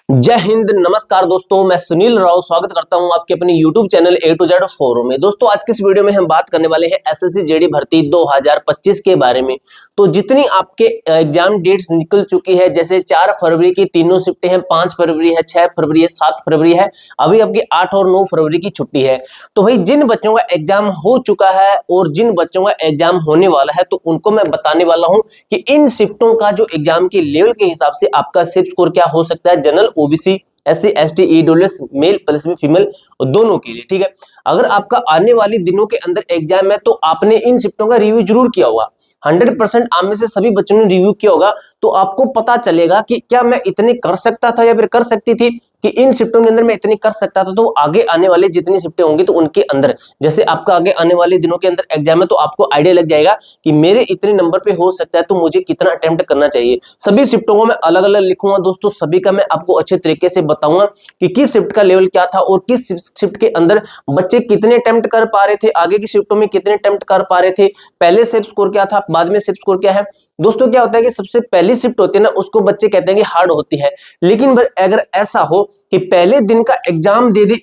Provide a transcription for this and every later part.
जय हिंद, नमस्कार दोस्तों। मैं सुनील राव स्वागत करता हूं आपके अपने YouTube channel A to Z forum में। दोस्तों आज के इस वीडियो में हम बात करने वाले हैं एसएससी जेडी भर्ती 2025 के बारे में। तो जितनी आपके एग्जाम डेट्स निकल चुकी है, जैसे 4 फरवरी की तीनों शिफ्टें हैं, 5 फरवरी है, 6 फरवरी है, 7 फरवरी है, अभी आपकी 8 और 9 फरवरी की छुट्टी है। तो भाई जिन बच्चों का एग्जाम हो चुका है और जिन बच्चों का एग्जाम होने वाला है, तो उनको मैं बताने वाला हूं कि इन शिफ्टों का जो एग्जाम के लेवल के हिसाब से आपका शिफ्ट स्कोर क्या हो सकता है, general, OBC, SC, ST, EWS, male plus में फीमेल दोनों के लिए। ठीक है, अगर आपका आने वाले दिनों के अंदर एग्जाम है तो आपने इन शिफ्टों का रिव्यू जरूर किया होगा। 100% आप में से सभी बच्चों ने रिव्यू किया होगा, तो आपको पता चलेगा कि क्या मैं इतने कर सकता था या फिर कर सकती थी, कि इन शिफ्टों के अंदर मैं इतनी कर सकता था। तो आगे आने वाले जितनी शिफ्टें होंगी तो उनके अंदर, जैसे आपका आगे आने वाले दिनों के अंदर एग्जाम है, तो आपको आइडिया लग जाएगा कि मेरे इतने नंबर पे हो सकता है, तो मुझे कितना अटेम्प्ट करना चाहिए। सभी शिफ्टों को मैं अलग अलग लिखूंगा दोस्तों, सभी का मैं आपको अच्छे तरीके से बताऊंगा कि किस शिफ्ट का लेवल क्या था और किस शिफ्ट के अंदर बच्चे कितने अटेम्प्ट कर पा रहे थे, आगे की शिफ्टों में कितने अटेम्प्ट कर पा रहे थे, पहले शिफ्ट स्कोर क्या था, बाद में शिफ्ट स्कोर क्या है। दोस्तों क्या होता है कि सबसे पहली शिफ्ट होती है ना, उसको बच्चे कहते हैं कि हार्ड होती है, लेकिन अगर ऐसा हो कि पहले दिन का एग्जाम दे दे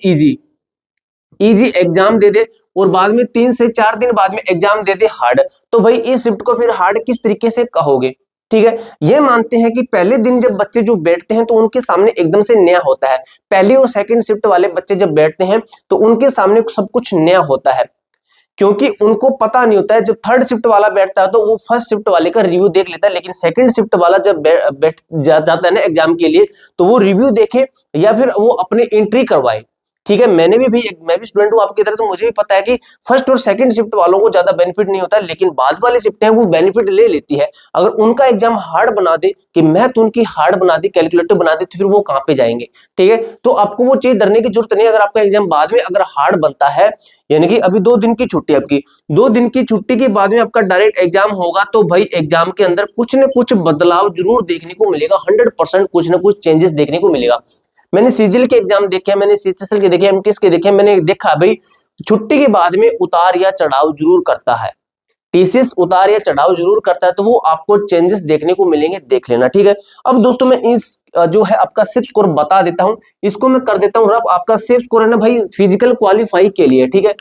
इजी एग्जाम दे दे और बाद में 3 से 4 दिन बाद में एग्जाम दे दे हार्ड, तो भाई इस शिफ्ट को फिर हार्ड किस तरीके से कहोगे। ठीक है, ये मानते हैं कि पहले दिन जब बच्चे जो बैठते हैं तो उनके सामने एकदम से नया होता है। पहली और सेकंड शिफ्ट वाले बच्चे जब बैठते हैं तो उनके सामने सब कुछ नया होता है, क्योंकि उनको पता नहीं होता है। जब थर्ड शिफ्ट वाला बैठता है तो वो फर्स्ट शिफ्ट वाले का रिव्यू देख लेता है, लेकिन सेकंड शिफ्ट वाला जब बैठ जाता है ना एग्जाम के लिए, तो वो रिव्यू देखे या फिर वो अपने एंट्री करवाए। ठीक है, मैं भी स्टूडेंट हूं आपकी तरह, तो मुझे भी पता है कि फर्स्ट और सेकंड शिफ्ट वालों को ज्यादा बेनिफिट नहीं होता है, लेकिन बाद वाली शिफ्ट है वो बेनिफिट ले लेती है। अगर उनका एग्जाम हार्ड बना दे, कि मैथ उनकी हार्ड बना दी, कैलकुलेटर बना दे, तो फिर वो कहां पे जाएंगे। ठीक है, तो आपको वो चीज डरने की जरूरत नहीं है। अगर आपका एग्जाम बाद में अगर हार्ड बनता है, यानी कि अभी 2 दिन की छुट्टी आपकी, 2 दिन की छुट्टी के बाद में आपका डायरेक्ट एग्जाम होगा, तो भाई एग्जाम के अंदर कुछ न कुछ बदलाव जरूर देखने को मिलेगा। 100% कुछ न कुछ चेंजेस देखने को मिलेगा। मैंने सीजीएल के एग्जाम देखे हैं, मैंने सीएचएसएल के देखे, एमटीएस के देखे, मैंने देखा भाई छुट्टी के बाद में उतार या चढ़ाव जरूर करता है। टीसीएस उतार या चढ़ाव जरूर करता है, तो वो आपको चेंजेस देखने को मिलेंगे, देख लेना। ठीक है, अब दोस्तों मैं इस जो है आपका सिर्फ स्कोर बता देता हूं, इसको मैं कर देता हूं रफ। आपका सिर्फ स्कोर है ना भाई फिजिकल क्वालिफाई के लिए। ठीक है,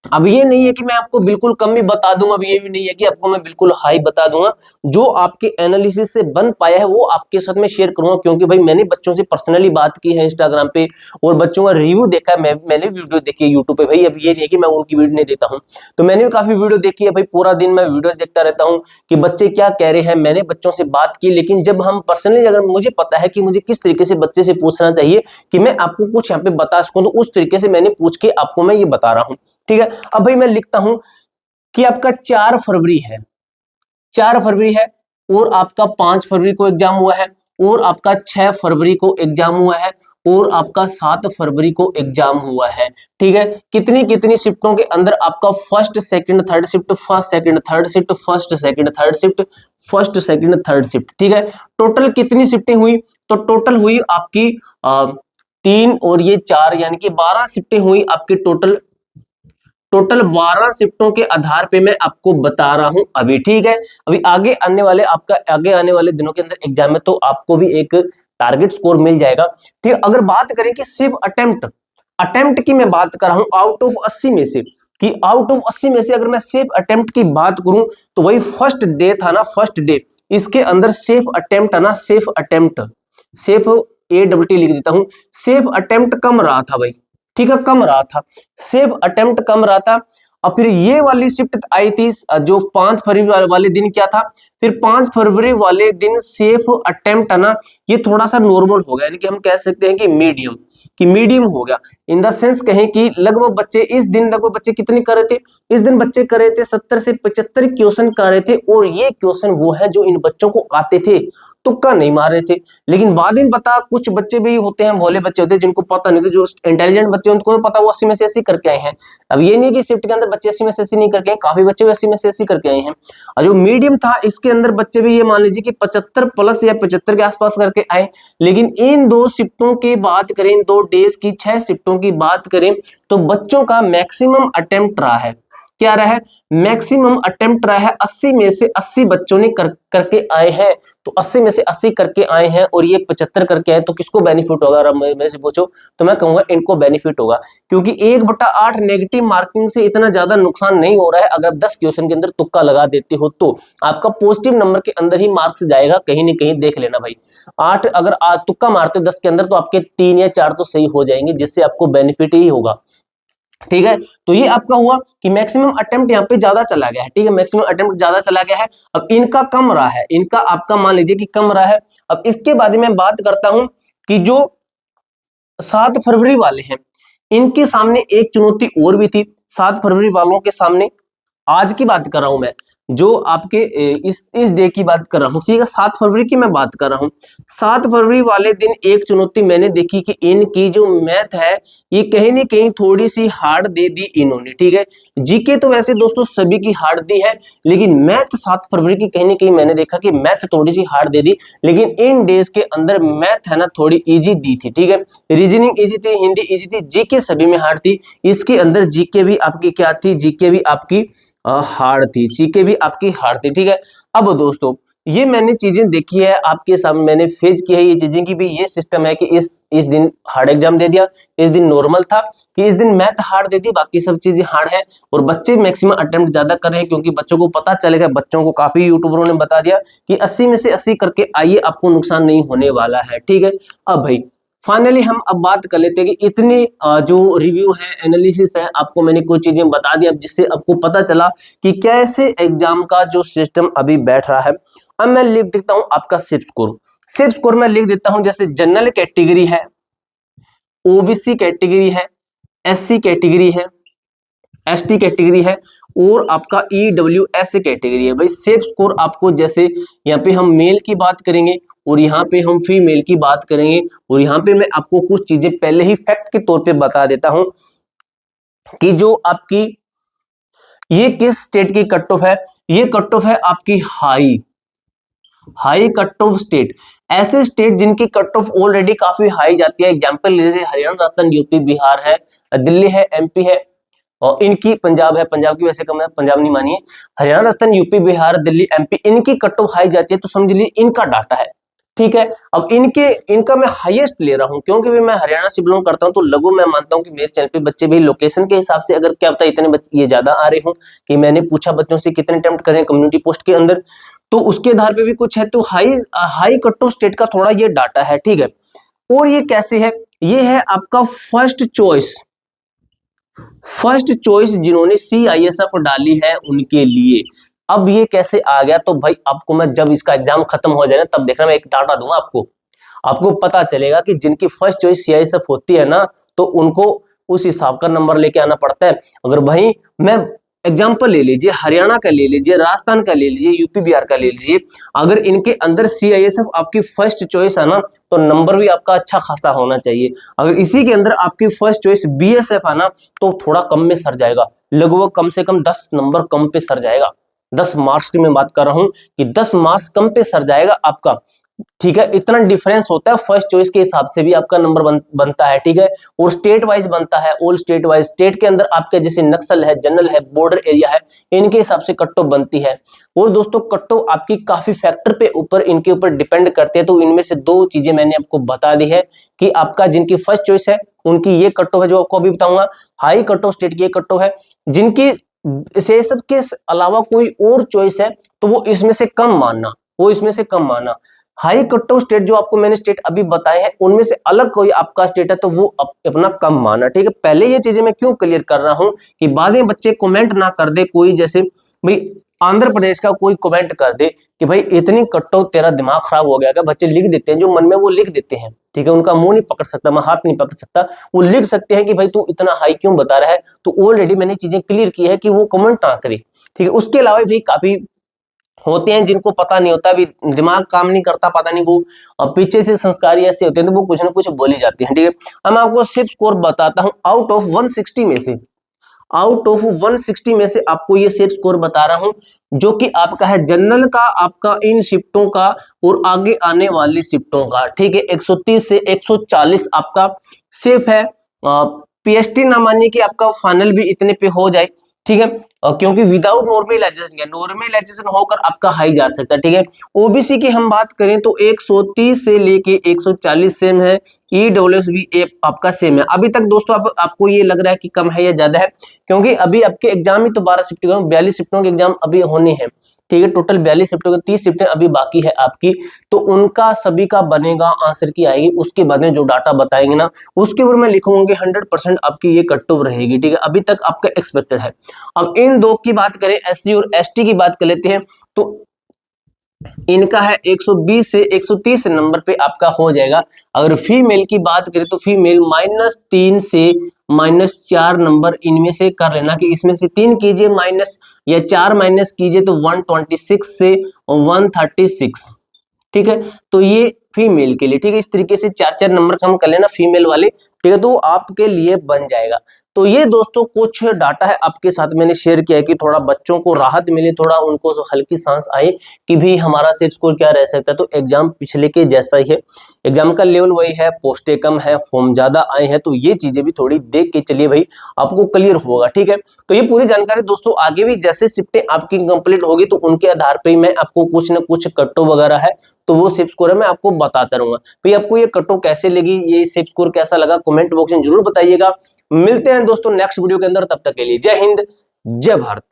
अब ये नहीं है कि मैं आपको बिल्कुल कम ही बता दूंगा, अब ये भी नहीं है कि आपको मैं बिल्कुल हाई बता दूंगा। जो आपके एनालिसिस से बन पाया है वो आपके साथ में शेयर करूंगा, क्योंकि भाई मैंने बच्चों से पर्सनली बात की है इंस्टाग्राम पे और बच्चों का रिव्यू देखा है। मैंने वीडियो देखी है यूट्यूब पे भाई, अब ये नहीं है कि मैं उनकी वीडियो नहीं देता हूँ। तो मैंने भी काफी वीडियो देखी है भाई, पूरा दिन मैं वीडियोस देखता रहता हूँ कि बच्चे क्या कह रहे हैं। मैंने बच्चों से बात की, लेकिन जब हम पर्सनली, अगर मुझे पता है कि मुझे किस तरीके से बच्चे से पूछना चाहिए कि मैं आपको कुछ यहाँ पे बता सकूं, तो उस तरीके से मैंने पूछ के आपको मैं ये बता रहा हूँ। ठीक है, अब भाई मैं लिखता हूं कि आपका 4 फरवरी है, 4 फरवरी है, और आपका 5 फरवरी को एग्जाम हुआ है, और आपका 6 फरवरी को एग्जाम हुआ है, और आपका 7 फरवरी को एग्जाम हुआ है। ठीक है, कितनी कितनी शिफ्टों के अंदर आपका first second third shift, first second third shift, first second third shift, first second third shift. ठीक है, टोटल कितनी शिफ्टें हुई, तो टोटल हुई आपकी 3 और ये 4, यानी कि 12 शिफ्टें हुई आपकी। टोटल 12 शिफ्टों के आधार पे मैं आपको बता रहा हूं अभी। ठीक है, अभी आगे आने वाले दिनों के अंदर एग्जाम में तो आपको भी एक टारगेट स्कोर मिल जाएगा। ठीक है, अगर बात करें कि सिर्फ अटेम्प्ट की मैं बात कर रहा हूं आउट ऑफ 80 में से, कि आउट ऑफ 80 में से अगर मैं सिर्फ अटेम्प्ट की बात करूं, तो वही फर्स्ट डे था ना, फर्स्ट डे, इसके अंदर सेफ अटेम्प्ट है ना, सेफ ATT लिख देता हूं, सेफ अटेम्प्ट कम रहा था भाई। ठीक है, कम रहा था, सेफ अटेम्प्ट कम रहा था। और फिर ये वाली शिफ्ट आई थी जो 5 फरवरी वाले दिन क्या था, फिर 5 फरवरी वाले दिन सेफ अटेम्प्ट है ना, ये थोड़ा सा नॉर्मल हो गया, यानी कि हम कह सकते हैं कि मीडियम हो गया। इन द सेंस कहें कि लगभग बच्चे इस दिन कितने कर रहे थे, इस दिन बच्चे कर रहे थे 70 से 75 क्वेश्चन कर रहे थे, और ये क्वेश्चन वो है जो इन बच्चों को आते थे, तुक्का नहीं मार रहे थे। लेकिन बाद में पता, कुछ बच्चे भी होते हैं, भोले बच्चे होते हैं जिनको पता नहीं होता, जो इंटेलिजेंट बच्चे उनको तो पता, वो 80 में से 80 करके आए हैं। अब ये नहीं कि शिफ्ट के अंदर बच्चे 80 में से 80 नहीं करके आए, काफी बच्चे 80 में से 80 करके आए हैं। और जो मीडियम था इसके अंदर बच्चे भी ये मान लीजिए कि 75 प्लस या 75 के आसपास करके आए। लेकिन इन 2 शिफ्टों की बात करें, इन 2 डेज की 6 शिफ्टों की बात करें, तो बच्चों का मैक्सिमम अटेम्प्ट रहा है क्या रहा है, मैक्सिमम अटेम्प्ट रहा है 80 में से 80 बच्चों ने करके आए हैं। तो 80 में से 80 करके आए हैं और ये 75 करके आए, तो किसको बेनिफिट होगा? अगर मेरे से पूछो तो मैं कहूंगा इनको बेनिफिट होगा, क्योंकि 1/8 नेगेटिव मार्किंग से इतना ज्यादा नुकसान नहीं हो रहा है। अगर 10 क्वेश्चन के अंदर तुक्का लगा देते हो तो आपका पॉजिटिव नंबर के अंदर ही मार्क्स जाएगा, कहीं ना कहीं देख लेना भाई। 8 अगर तुक्का मारते हो 10 के अंदर तो आपके 3 या 4 तो सही हो जाएंगे, जिससे आपको बेनिफिट ही होगा। ठीक है, तो ये आपका हुआ कि मैक्सिमम अटेम्प्ट यहाँ पे ज्यादा चला गया है। ठीक है, मैक्सिमम अटेम्प्ट ज्यादा चला गया है। अब इनका कम रहा है, इनका आपका मान लीजिए कि कम रहा है। अब इसके बाद मैं बात करता हूं कि जो 7 फरवरी वाले हैं, इनके सामने एक चुनौती और भी थी। 7 फरवरी वालों के सामने, आज की बात कर रहा हूं मैं, जो आपके इस डे की बात कर रहा हूं, ठीक है, 7 फरवरी की मैं बात कर रहा हूं। 7 फरवरी वाले दिन एक चुनौती मैंने देखी कि इनकी जो मैथ है ये कहीं ना कहीं थोड़ी सी हार्ड दे दी इन्होंने। ठीक है, जीके तो वैसे दोस्तों सभी की हार्ड दी है, लेकिन मैथ 7 फरवरी की कहीं ना कहीं मैंने देखा कि मैथ थोड़ी सी हार्ड दे दी, लेकिन इन डेज के अंदर मैथ है ना थोड़ी इजी दी थी। ठीक है, रीजनिंग इजी थी, हिंदी इजी थी, जीके सभी में हार्ड थी। इसके अंदर जीके भी आपकी क्या थी, जीके भी आपकी हार्ड थी, जीके भी आपकी हार्ड थी। ठीक है, अब दोस्तों ये मैंने चीजें देखी है, आपके सामने मैंने फेस की है ये चीजें कि भी ये सिस्टम है कि इस दिन हार्ड एग्जाम दे दिया, इस दिन नॉर्मल था, कि इस दिन मैथ हार्ड दे दी, बाकी सब चीजें हार्ड है। और बच्चे मैक्सिमम अटेम्प्ट ज्यादा कर रहे हैं, क्योंकि बच्चों को पता चलेगा, बच्चों को काफी यूट्यूबरों ने बता दिया कि 80 में से 80 करके आइए, आपको नुकसान नहीं होने वाला है। ठीक है, अब भाई फाइनली हम अब बात कर लेते हैं कि इतने जो रिव्यू है, एनालिसिस है, आपको मैंने कुछ चीजें बता दी, अब जिससे आपको पता चला कि कैसे एग्जाम का जो सिस्टम अभी बैठ रहा है। अब मैं लिख देता हूं आपका सिर्फ स्कोर। सिर्फ स्कोर मैं लिख देता हूं, जैसे जनरल कैटेगरी है, ओबीसी कैटेगरी है, एससी कैटेगरी है, एसटी कैटेगरी है, और आपका ईडब्ल्यूएस कैटेगरी है। भाई सेफ स्कोर आपको, जैसे यहाँ पे हम मेल की बात करेंगे और यहाँ पे हम फीमेल की बात करेंगे, और यहाँ पे मैं आपको कुछ चीजें पहले ही फैक्ट के तौर पे बता देता हूं कि जो आपकी ये किस स्टेट की कट ऑफ है, ये कट ऑफ है आपकी हाई कट ऑफ स्टेट। ऐसे स्टेट जिनकी कट ऑफ ऑलरेडी काफी हाई जाती है, एग्जांपल जैसे हरियाणा, राजस्थान, यूपी, बिहार है, दिल्ली है, एमपी है, और इनकी पंजाब है, पंजाब की वैसे कम है, पंजाब नहीं मानिए, हरियाणा, राजस्थान, यूपी, बिहार, दिल्ली, एमपी, इनकी कट ऑफ हाई जाती है, तो समझ लीजिए इनका डाटा है। ठीक है, अब इनका मैं हाईएस्ट ले रहा हूं, क्योंकि भी मैं हरियाणा से बिलोंग करता हूं, तो लगभग मैं मानता हूं कि मेरे चैनल पे बच्चे भी लोकेशन के हिसाब से, अगर क्या पता इतने बच्चे ये ज्यादा आ रहे हो, कि मैंने पूछा बच्चों से कितने अटेम्प्ट करें कम्युनिटी पोस्ट के अंदर, तो उसके आधार पे भी कुछ है, तो हाई कट ऑफ स्टेट का थोड़ा ये डाटा है। ठीक है, और ये कैसे है, ये है आपका फर्स्ट चॉइस जिन्होंने CISF डाली है उनके लिए। अब ये कैसे आ गया, तो भाई आपको मैं जब इसका एग्जाम खत्म हो जाए ना, तब देखना मैं एक डाटा दूंगा आपको पता चलेगा कि जिनकी फर्स्ट चॉइस CISF होती है ना, तो उनको उस हिसाब का नंबर लेके आना पड़ता है। अगर भाई मैं एग्जाम्पल ले लीजिए, हरियाणा का ले लीजिए, राजस्थान का ले लीजिए, यूपी बिहार का ले लीजिए, अगर इनके अंदर CISF आपकी फर्स्ट चॉइस है ना, तो नंबर भी आपका अच्छा खासा होना चाहिए। अगर इसी के अंदर आपकी फर्स्ट चॉइस BSF है ना, तो थोड़ा कम में सर जाएगा, लगभग कम से कम 10 नंबर कम पे सर जाएगा। 10 मार्क्स की मैं बात कर रहा हूं कि 10 मार्क्स कम पे सर जाएगा आपका। ठीक है, इतना डिफरेंस होता है, फर्स्ट चॉइस के हिसाब से भी आपका नंबर बनता है। ठीक है, और स्टेट वाइज बनता है, ऑल स्टेट वाइज, स्टेट के अंदर आपके जैसे नक्सल है, जनरल है, बॉर्डर एरिया है, इनके हिसाब से कट ऑफ बनती है। और दोस्तों कट ऑफ आपकी काफी फैक्टर पे ऊपर इनके ऊपर डिपेंड करते हैं, तो इनमें से 2 चीजें मैंने आपको बता दी है कि आपका जिनकी फर्स्ट चॉइस है उनकी ये कट ऑफ है, जो आपको अभी बताऊंगा। हाई कट ऑफ स्टेट की ये कट ऑफ है, जिनकी से सब के अलावा कोई और चॉइस है तो वो इसमें से कम मानना। हाई कट ऑफ स्टेट जो आपको मैंने स्टेट अभी बताए हैं, उनमें से अलग कोई आपका स्टेट है तो वो अपना कम माना। ठीक है, पहले ये चीजें मैं क्यों क्लियर कर रहा हूं कि बाद में बच्चे कमेंट ना कर दे, कोई जैसे भाई आंध्र प्रदेश का कोई कमेंट कर दे कि भाई इतनी कट ऑफ, तेरा दिमाग खराब हो गया क्या। बच्चे लिख देते हैं, जो मन में वो लिख देते हैं। ठीक है, उनका मुंह नहीं पकड़ सकता, मैं हाथ नहीं पकड़ सकता, वो लिख सकते हैं कि भाई तू इतना हाई क्यों बता रहा है। तो ऑलरेडी मैंने चीजें क्लियर की है कि वो कमेंट ना करे। ठीक है, उसके अलावा भी काफी होते हैं जिनको पता नहीं होता, भी दिमाग काम नहीं करता, पता नहीं वो पीछे से संस्कार ऐसे होते हैं, तो वो कुछ ना कुछ बोली जाती है। ठीक है, अब मैं आपको सिर्फ स्कोर बताता हूं, आउट ऑफ 160 में से आपको ये सेफ स्कोर बता रहा हूं, जो कि आपका है जनरल का, आपका इन शिफ्टों का और आगे आने वाली शिफ्टों का। ठीक है, 130 से 140 आपका सेफ है। PST ना मानिए कि आपका फाइनल भी इतने पे हो जाए। ठीक है, क्योंकि विदाउट नॉर्मलाइजेशन होकर आपका हाई जा सकता है, ठीक है। ओबीसी की हम बात करें तो 130 से लेके 140 सेम है, ईडब्ल्यूएस भी आपका सेम है। अभी तक दोस्तों आपको ये लग रहा है कि कम है या ज्यादा है, क्योंकि अभी आपके एग्जाम ही तो 12 शिफ्ट 42 शिफ्टों के एग्जाम अभी होने हैं, ठीक है। टोटल 42 शिफ्टों के 30 शिफ्टें अभी बाकी है आपकी, तो उनका सभी का बनेगा, आंसर की आएगी, उसके बाद में जो डाटा बताएंगे ना उसके ऊपर मैं लिखूंगा 100% आपकी ये कट ऑफ रहेगी, ठीक है। अभी तक आपका एक्सपेक्टेड है। अब इन दो की बात करें, एससी और एसटी की बात कर लेते हैं, तो इनका है 120 से 130 नंबर पे आपका हो जाएगा। अगर फीमेल की बात करें तो फीमेल -3 से -4 नंबर इनमें से कर लेना, कि इसमें से 3 कीजिए माइनस या 4 माइनस कीजिए तो 126 से 136, ठीक है। तो ये फीमेल के लिए, ठीक है। इस तरीके से 4-4 नंबर कम कर लेना फीमेल वाले, ठीक है, तो आपके लिए बन जाएगा। तो ये दोस्तों कुछ डाटा है आपके साथ मैंने शेयर किया है कि थोड़ा बच्चों को राहत मिले, थोड़ा उनको हल्की सांस आए कि भी हमारा सेफ स्कोर क्या रह सकता है। तो एग्जाम पिछले के जैसा ही है, एग्जाम का लेवल वही है, पोस्टें कम है, फॉर्म ज्यादा आए हैं, तो ये चीजें भी थोड़ी देख के चलिए भाई, आपको क्लियर होगा, ठीक है। तो ये पूरी जानकारी दोस्तों आगे भी जैसे शिफ्टें आपकी कंप्लीट होगी तो उनके आधार पर मैं आपको कुछ ना कुछ कट्टो वगैरह है तो वो सेफ स्कोर है मैं आपको बताता रहूंगा। भाई आपको ये कट ऑफ कैसे लगी, ये सेफ स्कोर कैसा लगा, कमेंट बॉक्स में जरूर बताइएगा। मिलते हैं दोस्तों नेक्स्ट वीडियो के अंदर, तब तक के लिए जय हिंद जय भारत।